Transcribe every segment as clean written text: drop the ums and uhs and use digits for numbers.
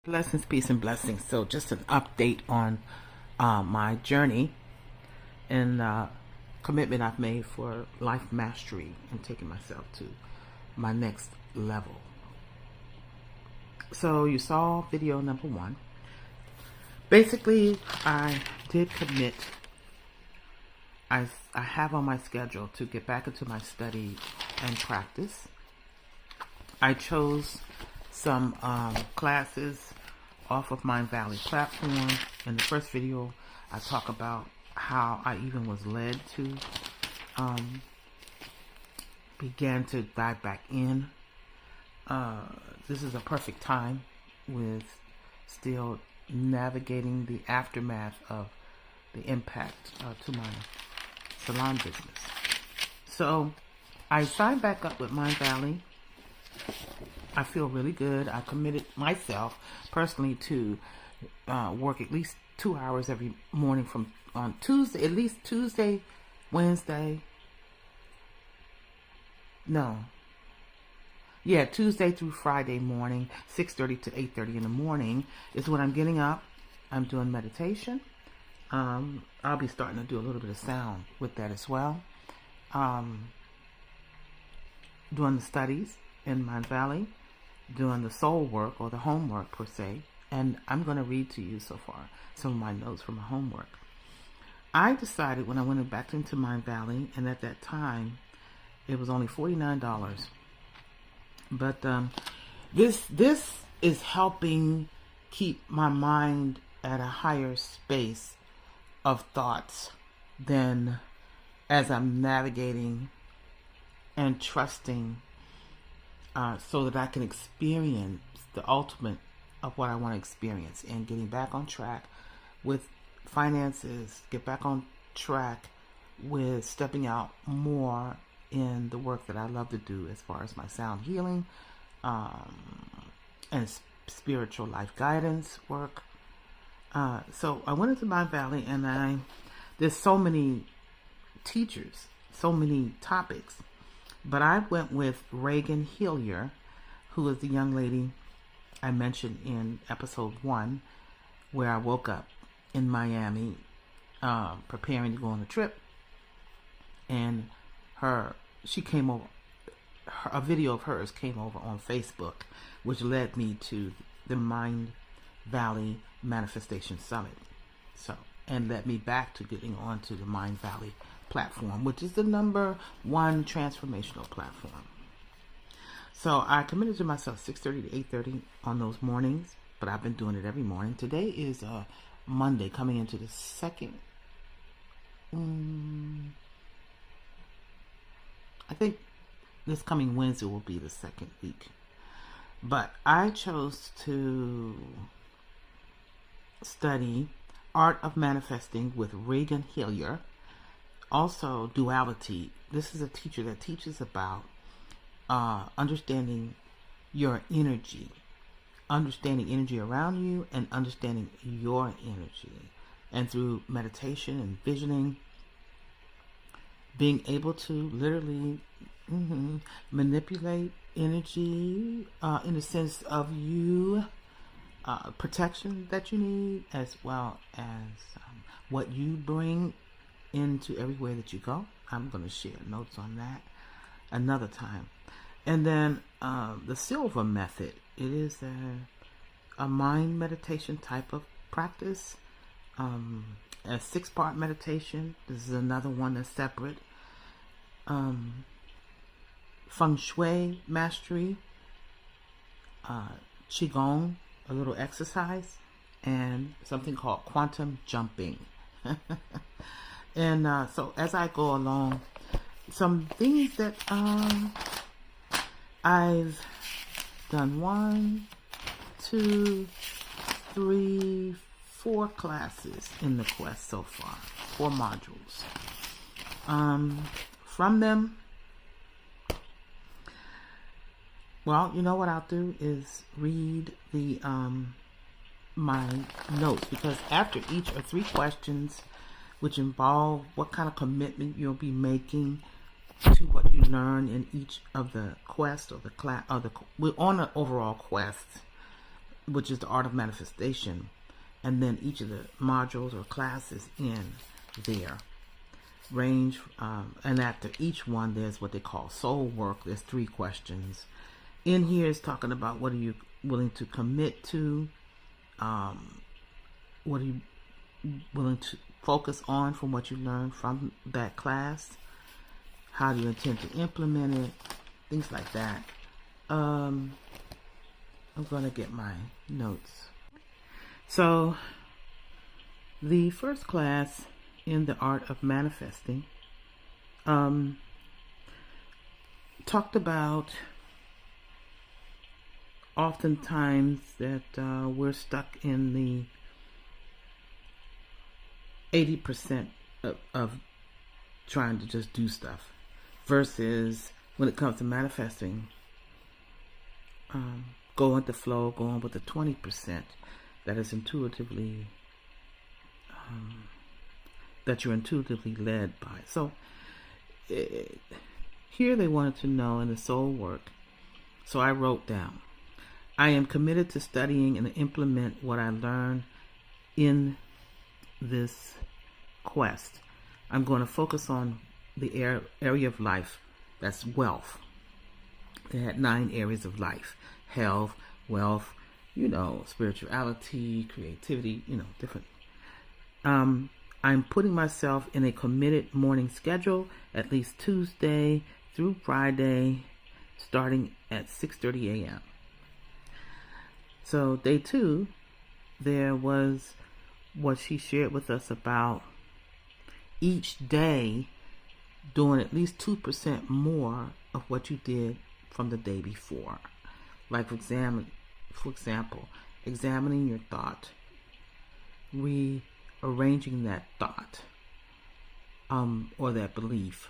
Blessings, peace, and blessings. So, just an update on my journey and commitment I've made for life mastery and taking myself to my next level. So, you saw video number 1. Basically, I did commit. I have on my schedule to get back into my study and practice. I chose some classes off of Mind Valley platform. In the first video, I talk about how I even was led to began to dive back in. This is a perfect time with still navigating the aftermath of the impact to my salon business. So I signed back up with Mind Valley. I feel really good. I committed myself personally to work at least 2 hours every morning from on Tuesday, at least Tuesday, Wednesday. Tuesday through Friday morning, 6:30 to 8:30 in the morning is when I'm getting up. I'm doing meditation. I'll be starting to do a little bit of sound with that as well. Doing the studies in Mind Valley, doing the soul work or the homework per se, and I'm going to read to you so far some of my notes from my homework. I decided when I went back into Mind Valley, and at that time it was only $49, but this is helping keep my mind at a higher space of thoughts than as I'm navigating and trusting so that I can experience the ultimate of what I want to experience and getting back on track with finances, get back on track with stepping out more in the work that I love to do as far as my sound healing and spiritual life guidance work. So I went into Mind Valley, and there's so many teachers, so many topics. But I went with Regan Hillyer, who is the young lady I mentioned in episode 1, where I woke up in Miami, preparing to go on a trip. And she came over, a video of hers came over on Facebook, which led me to the Mind Valley Manifestation Summit. And led me back to getting onto the Mind Valley platform, which is the #1 transformational platform. So I committed to myself 6:30 to 8:30 on those mornings, but I've been doing it every morning. Today is Monday, coming into the second. I think this coming Wednesday will be the second week. But I chose to study Art of Manifesting with Regan Hillyer. Also, duality. This is a teacher that teaches about understanding your energy, understanding energy around you, and understanding your energy. And through meditation and visioning, being able to literally manipulate energy in the sense of you, protection that you need, as well as what you bring into everywhere that you go. I'm going to share notes on that another time. And then the silver method. It is a mind meditation type of practice. A 6-part meditation. This is another one that's separate. Feng Shui mastery. Qigong, a little exercise. And something called quantum jumping. And so as I go along, some things that I've done 1, 2, 3, 4 classes in the quest so far, 4 modules. From them, well, you know what I'll do is read the my notes, because after each are 3 questions which involve what kind of commitment you'll be making to what you learn in each of the quests or the class. We're on an overall quest which is the art of manifestation, and then each of the modules or classes in there range, and after each one there's what they call soul work. There's 3 questions. In here is talking about what are you willing to commit to, what are you willing to focus on from what you learned from that class, how do you intend to implement it, things like that. I'm going to get my notes. So the first class in the art of manifesting talked about oftentimes that we're stuck in the 80% of trying to just do stuff, versus when it comes to manifesting, go with the flow, going with the 20% that is intuitively that you're intuitively led by. So here they wanted to know in the soul work. So I wrote down, I am committed to studying and implement what I learned in this quest. I'm going to focus on the area of life that's wealth. They had 9 areas of life: health, wealth, spirituality, creativity, different. I'm putting myself in a committed morning schedule, at least Tuesday through Friday, starting at 6:30 a.m. So day 2, there was what she shared with us about each day doing at least 2% more of what you did from the day before. Like for example, examining your thought, rearranging that thought or that belief,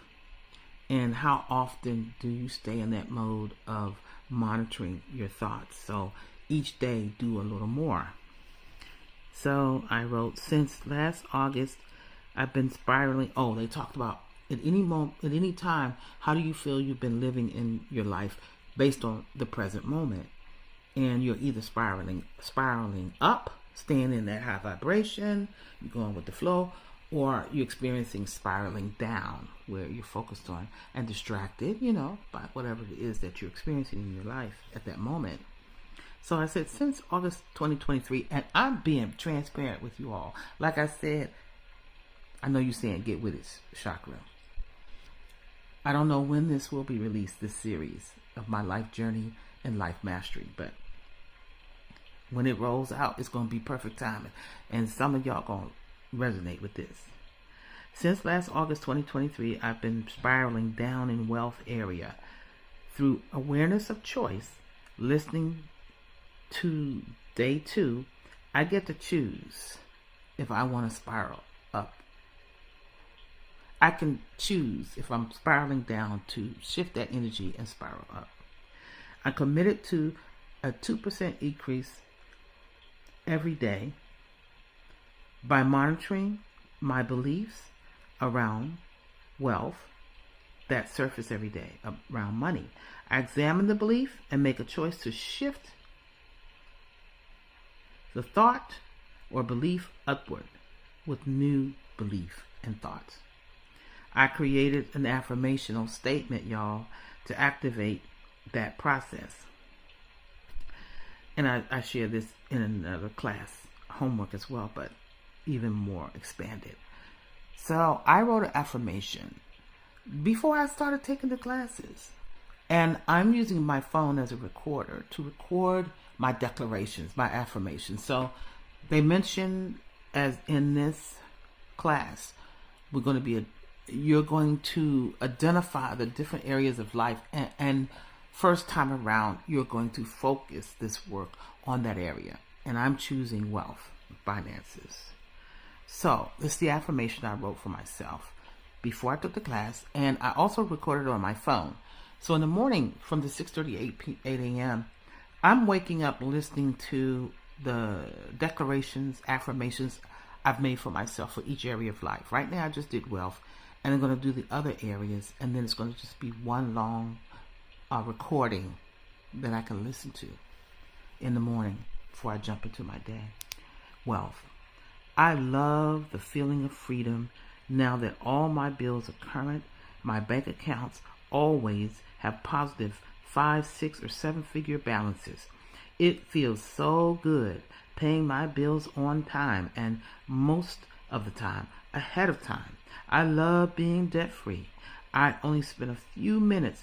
and how often do you stay in that mode of monitoring your thoughts. So each day do a little more. So I wrote, since last August I've been spiraling. They talked about at any moment, at any time, how do you feel you've been living in your life based on the present moment? And you're either spiraling up, staying in that high vibration, you're going with the flow, or you're experiencing spiraling down, where you're focused on and distracted, by whatever it is that you're experiencing in your life at that moment. So I said, since August 2023, and I'm being transparent with you all. Like I said, I know you're saying get with it, chakra. I don't know when this will be released, this series of my life journey and life mastery, but when it rolls out, it's going to be perfect timing. And some of y'all going to resonate with this. Since last August 2023, I've been spiraling down in wealth area. Through awareness of choice, listening to day 2, I get to choose if I want to spiral up. I can choose if I'm spiraling down to shift that energy and spiral up. I'm committed to a 2% increase every day by monitoring my beliefs around wealth that surface every day, around money. I examine the belief and make a choice to shift the thought or belief upward with new belief and thoughts. I created an affirmational statement, y'all, to activate that process. And I share this in another class, homework as well, but even more expanded. So I wrote an affirmation before I started taking the classes. And I'm using my phone as a recorder to record my declarations, my affirmations. So they mentioned, as in this class, you're going to identify the different areas of life, and first time around, you're going to focus this work on that area. And I'm choosing wealth, finances. So this is the affirmation I wrote for myself before I took the class, and I also recorded it on my phone. So in the morning from the 6:38 8 a.m., I'm waking up listening to the declarations, affirmations I've made for myself for each area of life. Right now I just did wealth, and I'm going to do the other areas, and then it's going to just be one long recording that I can listen to in the morning before I jump into my day. Wealth. I love the feeling of freedom now that all my bills are current. My bank accounts always have positive 5, 6, or 7-figure balances. It feels so good paying my bills on time, and most of the time ahead of time. I love being debt-free. I only spend a few minutes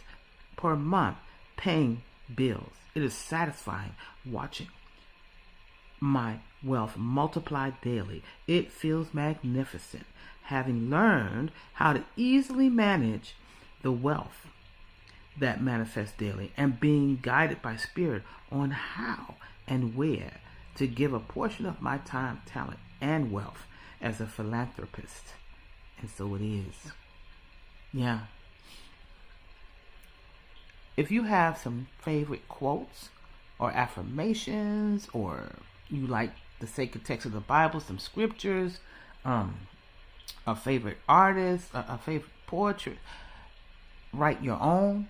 per month paying bills. It is satisfying watching my wealth multiply daily. It feels magnificent, having learned how to easily manage the wealth that manifests daily and being guided by Spirit on how and where to give a portion of my time, talent, and wealth as a philanthropist. And so it is. Yeah. If you have some favorite quotes or affirmations, or you like the sacred text of the Bible, some scriptures, a favorite artist, a favorite poetry, write your own,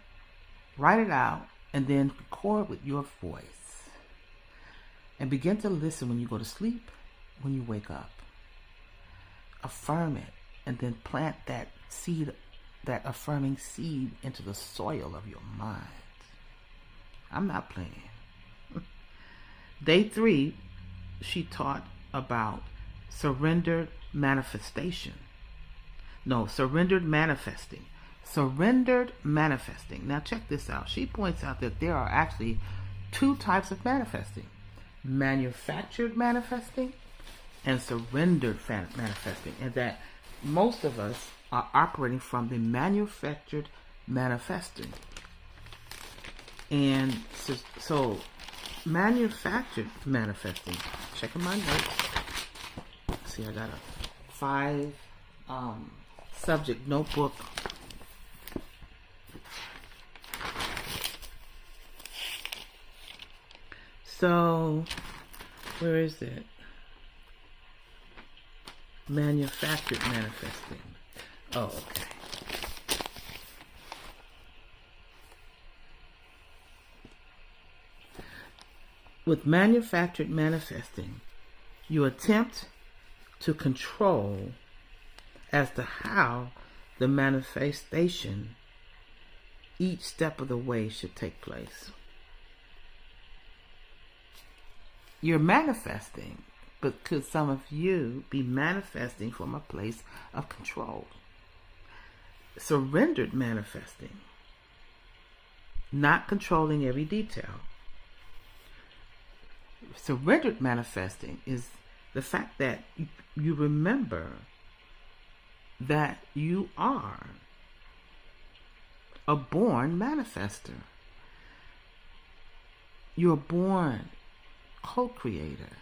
write it out, and then record with your voice. And begin to listen when you go to sleep, when you wake up. Affirm it, and then plant that seed, that affirming seed, into the soil of your mind. I'm not playing. Day 3, she taught about surrendered manifestation. No, surrendered manifesting. Surrendered manifesting. Now check this out. She points out that there are actually 2 types of manifesting. Manufactured manifesting and surrendered manifesting. And that most of us are operating from the manufactured manifesting. And so manufactured manifesting. Checking my notes. See, I got a 5 subject notebook. So, where is it? Manufactured manifesting. Oh, okay. With manufactured manifesting, you attempt to control as to how the manifestation each step of the way should take place. You're manifesting, but could some of you be manifesting from a place of control? Surrendered manifesting, not controlling every detail. Surrendered manifesting is the fact that you remember that you are a born manifester. You're born co-creator.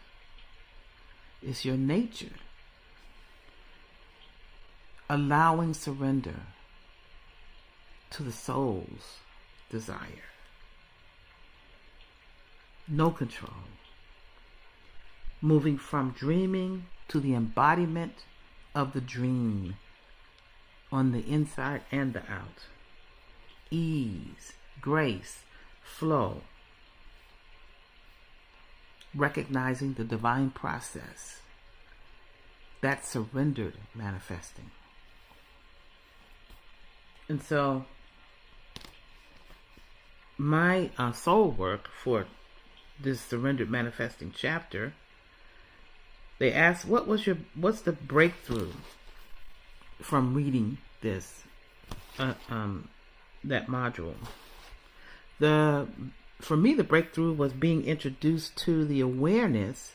It's your nature. Allowing surrender to the soul's desire. No control. Moving from dreaming to the embodiment of the dream on the inside and the out. Ease, grace, flow. Recognizing the divine process. That's surrendered manifesting. And so, my soul work for this surrendered manifesting chapter, they asked, what's the breakthrough from reading this, that module? For me, the breakthrough was being introduced to the awareness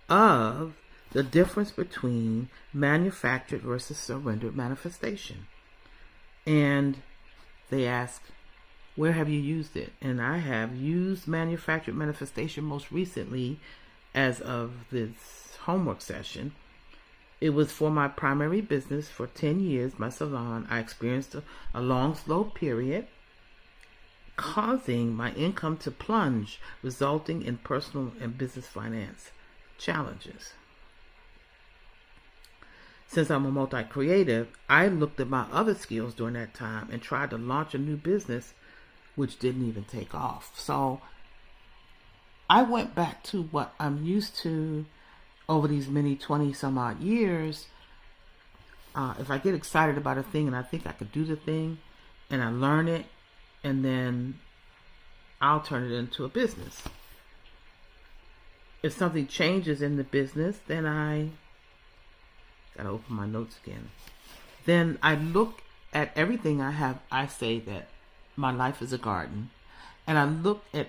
of the difference between manufactured versus surrendered manifestation. And they asked, where have you used it? And I have used manufactured manifestation most recently as of this homework session. It was for my primary business for 10 years, my salon. I experienced a long, slow period, causing my income to plunge, resulting in personal and business finance challenges. Since I'm a multi-creative, I looked at my other skills during that time and tried to launch a new business, which didn't even take off. So I went back to what I'm used to over these many 20 some odd years. If I get excited about a thing and I think I could do the thing and I learn it, and then I'll turn it into a business. If something changes in the business, then I gotta open my notes again. Then I look at everything I have. I say that my life is a garden, and I look at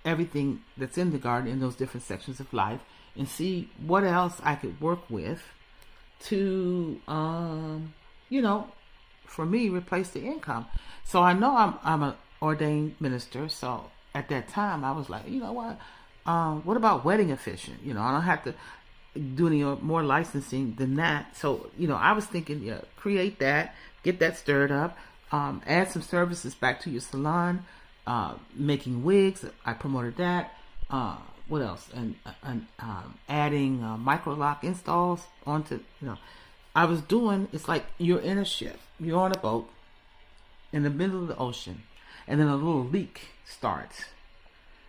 everything that's in the garden in those different sections of life and see what else I could work with to, for me, replace the income. So I know I'm an ordained minister. So at that time I was like, you know what about wedding officiant? I don't have to do any more licensing than that. So, I was thinking, create that, get that stirred up, add some services back to your salon, making wigs. I promoted that. What else? And adding micro lock installs onto, I was doing, it's like you're in a ship, you're on a boat in the middle of the ocean, and then a little leak starts.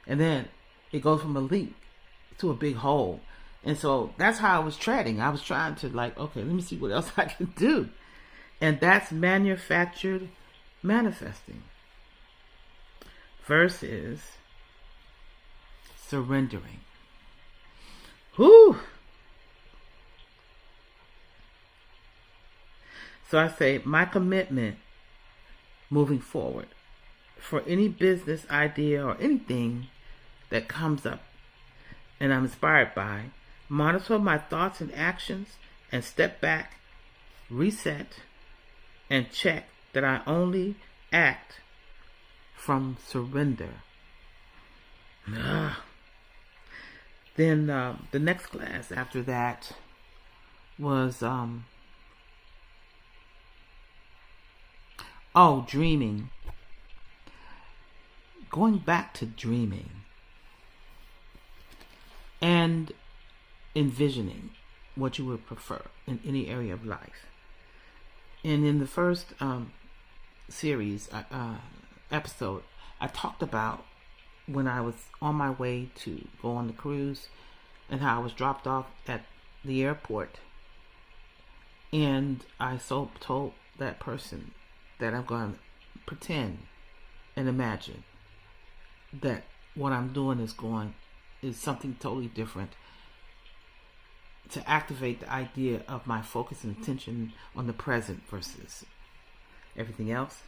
And then it goes from a leak to a big hole. And so that's how I was treading. I was trying to okay, let me see what else I can do. And that's manufactured manifesting versus surrendering. Whew. So I say my commitment moving forward for any business idea or anything that comes up and I'm inspired by, monitor my thoughts and actions and step back, reset, and check that I only act from surrender. Then the next class after that was dreaming. Going back to dreaming and envisioning what you would prefer in any area of life. And in the first series episode, I talked about when I was on my way to go on the cruise and how I was dropped off at the airport, and I told that person that I'm going to pretend and imagine that what I'm doing is something totally different, to activate the idea of my focus and attention on the present versus everything else.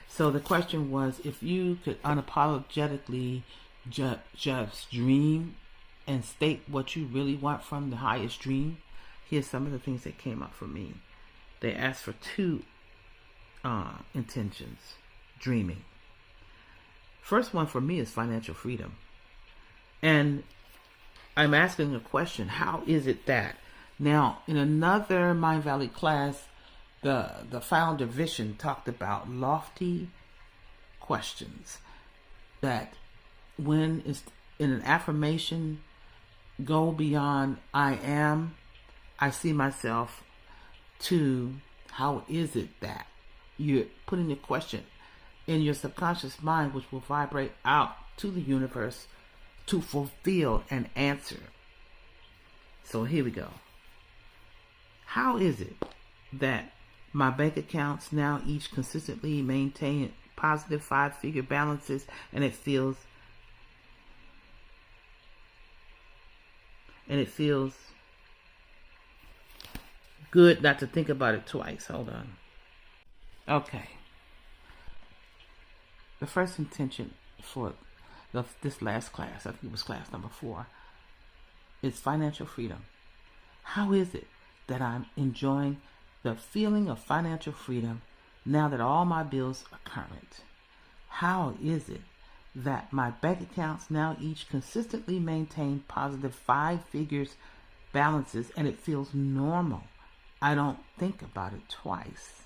So the question was, if you could unapologetically just dream and state what you really want from the highest dream, here's some of the things that came up for me. They asked for two intentions, dreaming. First one for me is financial freedom. And I'm asking a question, how is it that? Now, in another Mind Valley class, the founder Vision talked about lofty questions that when it's in an affirmation, go beyond I am, I see myself, to how is it that you're putting a question in your subconscious mind, which will vibrate out to the universe to fulfill an answer. So here we go. How is it that my bank accounts now each consistently maintain positive 5-figure balances, and it feels good not to think about it twice? Hold on. Okay. The first intention for this last class, I think it was class number 4, is financial freedom. How is it that I'm enjoying the feeling of financial freedom now that all my bills are current? How is it that my bank accounts now each consistently maintain positive 5 figures balances, and it feels normal? I don't think about it twice.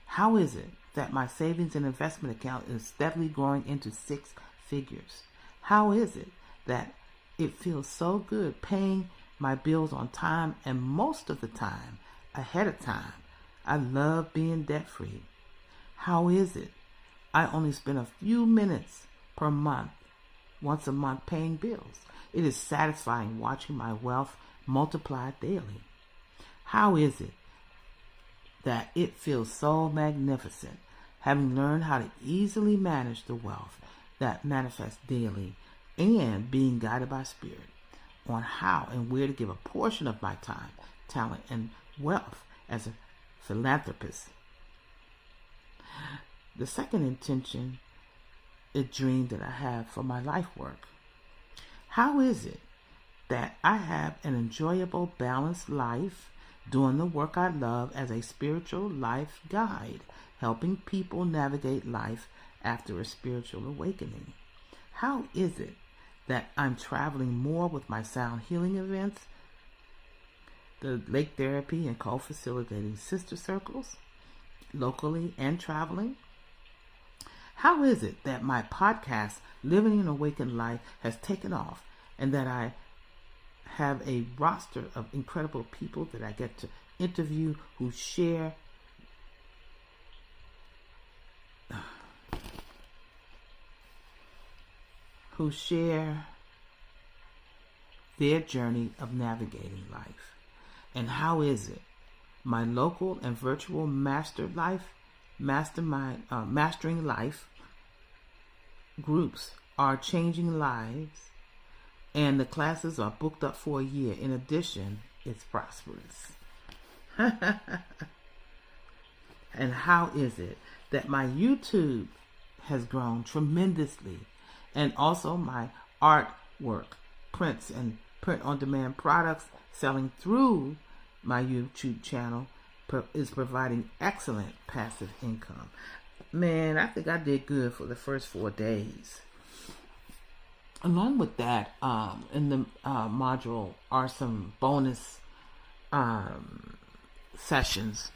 How is it that my savings and investment account is steadily growing into 6 figures? How is it that it feels so good paying my bills on time, and most of the time ahead of time? I love being debt free. How is it I only spend a few minutes per month, once a month, paying bills. It is satisfying watching my wealth multiply daily. How is it that it feels so magnificent, having learned how to easily manage the wealth that manifests daily and being guided by Spirit on how and where to give a portion of my time, talent, and wealth as a philanthropist? The second intention, a dream that I have for my life work. How is it that I have an enjoyable, balanced life doing the work I love as a spiritual life guide, helping people navigate life after a spiritual awakening? How is it that I'm traveling more with my sound healing events, the lake therapy and co-facilitating sister circles, locally and traveling? How is it that my podcast, Living an Awakened Life, has taken off and that I have a roster of incredible people that I get to interview who share their journey of navigating life? And how is it my local and virtual mastering life groups are changing lives, and the classes are booked up for a year? In addition, it's prosperous. And how is it that my YouTube has grown tremendously, and also my artwork, prints, and print-on-demand products selling through my YouTube channel is providing excellent passive income? Man, I think I did good for the first 4 days. Along with that, in the module are some bonus sessions,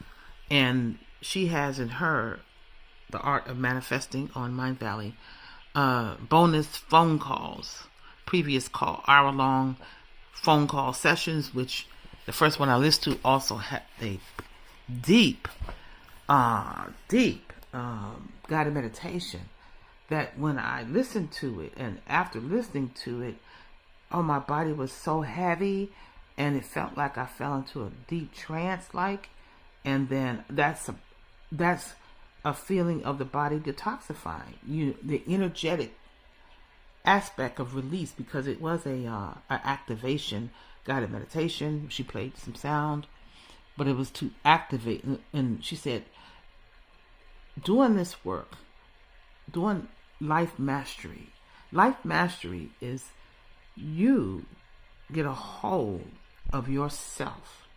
and she has in her The Art of Manifesting on Mind Valley bonus phone calls, previous hour-long phone call sessions, which the first one I listened to also had a deep guided meditation that when I listened to it, and after listening to it, oh, my body was so heavy, and it felt like I fell into a deep trance, and then that's a feeling of the body detoxifying. The energetic aspect of release, because it was a activation guided meditation. She played some sound, but it was to activate. And she said, doing this work, doing life mastery is you get a hold of yourself.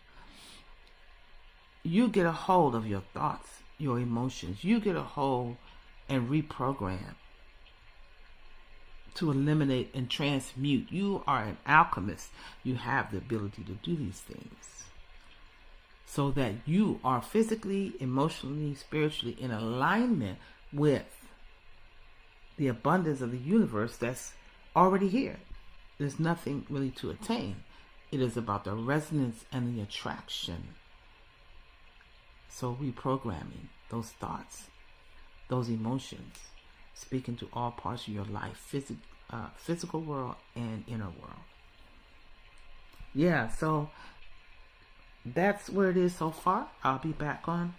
You get a hold of your thoughts, your emotions. You get a hold and reprogram to eliminate and transmute. You are an alchemist. You have the ability to do these things so that you are physically, emotionally, spiritually in alignment with the abundance of the universe that's already here. There's nothing really to attain. It is about the resonance and the attraction. So reprogramming those thoughts, those emotions, speaking to all parts of your life, physical world and inner world. Yeah, so that's where it is so far. I'll be back on.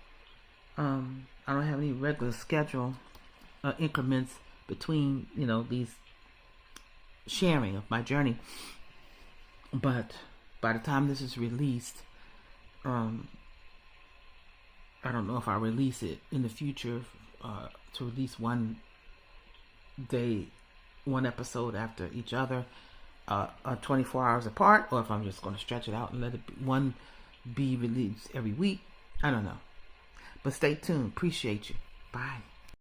I don't have any regular schedule increments between, these sharing of my journey. But by the time this is released, I don't know if I release it in the future to release one episode after each other, 24 hours apart, or if I'm just going to stretch it out and let it be released every week. I don't know. But stay tuned. Appreciate you. Bye.